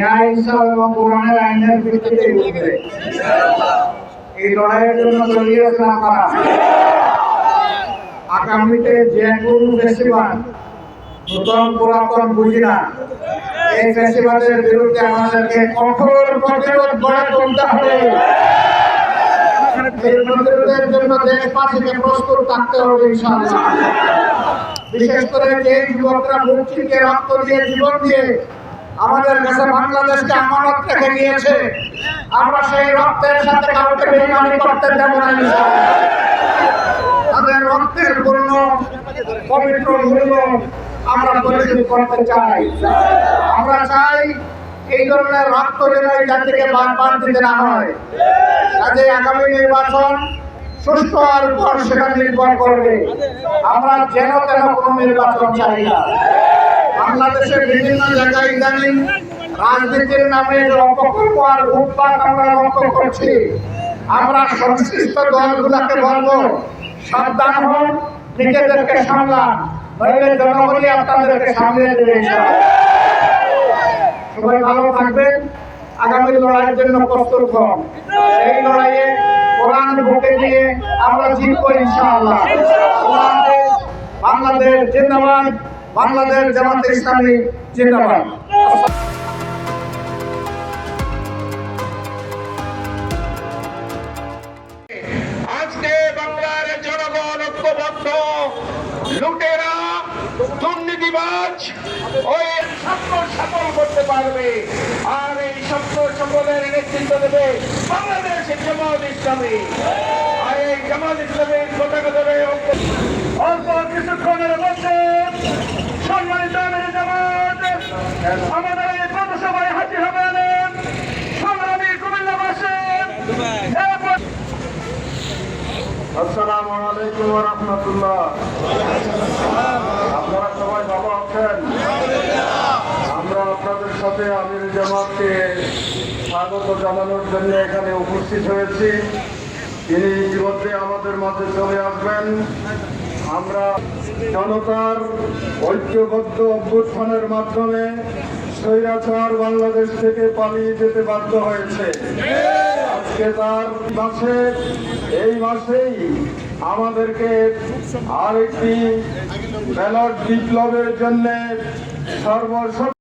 ন্যায় ইনসাফ এবং কোরআনের আইনের ভিত্তিতে উঠবে। এই লড়াইয়ের জন্য চলিয়েছেন আপনারা। আগামীতে যে কোনো ফেস্টিভাল নতুন পুরাতন বুঝি না, এই ফেস্টিভালের বিরুদ্ধে আমাদেরকে কঠোর প্রতিরোধ গড়ে তুলতে হবে। এই প্রতিরোধের জন্য দেশবাসীকে প্রস্তুত থাকতে হবে ইনশাআল্লাহ। বিশেষ করে যে যুবকরা মুক্তিকে রক্ত দিয়ে জীবন দিয়ে আমাদের কাছে বাংলাদেশকে আমানত রেখে নিয়েছে, আমরা সেই রক্তের সাথে কাউকে বেইমানি করতে দেব না ইনশাআল্লাহ। তাদের রক্তের পূর্ণ পবিত্র মূল্য আমরা পরিশোধ করতে চাই। আমরা চাই এই ধরনের রক্ত যেন এই জাতিকে বারবার দিতে না হয়। কাজে আগামী নির্বাচন সুষ্ঠু হওয়ার পর সেটা নির্ভর করবে। আমরা যেন তেন কোনো নির্বাচন চাই না। বাংলাদেশের বিভিন্ন জায়গায় ইদানিং রাজনীতির নামে অপকল্প আর উৎপাত আমরা লক্ষ্য করছি। আমরা সংশ্লিষ্ট দলগুলোকে বলবো, সাবধান হন, নিজেদেরকে সামলান, নইলে জনগণই আপনাদেরকে সামলিয়ে দেবে। সবাই ভালো থাকবেন। আগামী লড়াইয়ের জন্য প্রস্তুত হন। এই লড়াইয়ে কোরআন বুকে দিয়ে আমরা জিতবো ইনশাআল্লাহ। বাংলাদেশ জিন্দাবাদ, বাংলাদেশ জামাতে ইসলামী জিন্দাবাদ। আজকে বাংলার জনগণ ঐক্যবদ্ধ, লুটেরা দুর্নীতিবাজ ওই স্বপ্ন সফল করতে পারবে। আর এই স্বপ্ন সফলের নেতৃত্ব দেবে বাংলাদেশের জামাত ইসলামী। আর এই জামাত ইসলামীর পতাকা ধরে অল্প কিছুক্ষণের মধ্যে সম্মানিত জামাত আমাদের এই পথসভায় হাজির হবেন সংগ্রামী কুমিল্লাবাসী। আসসালামু আলাইকুম ওয়া রাহমাতুল্লাহ। আপনারা সবাই ভালো আছেন? আমরা আপনাদের সাথে আমির জামাতকে স্বাগত জানানোর জন্য এখানে উপস্থিত হয়েছি। তিনি ইতিমধ্যে আমাদের মাঝে চলে আসবেন। আমরা জনতার ঐক্যবদ্ধ অভ্যুত্থানের মাধ্যমে স্বৈরাচার বাংলাদেশ থেকে পালিয়ে যেতে বাধ্য হয়েছে। আজকে তার মাসে এই মাসেই আমাদেরকে আরেকটি ব্যালট বিপ্লবের জন্য সর্বশক্তি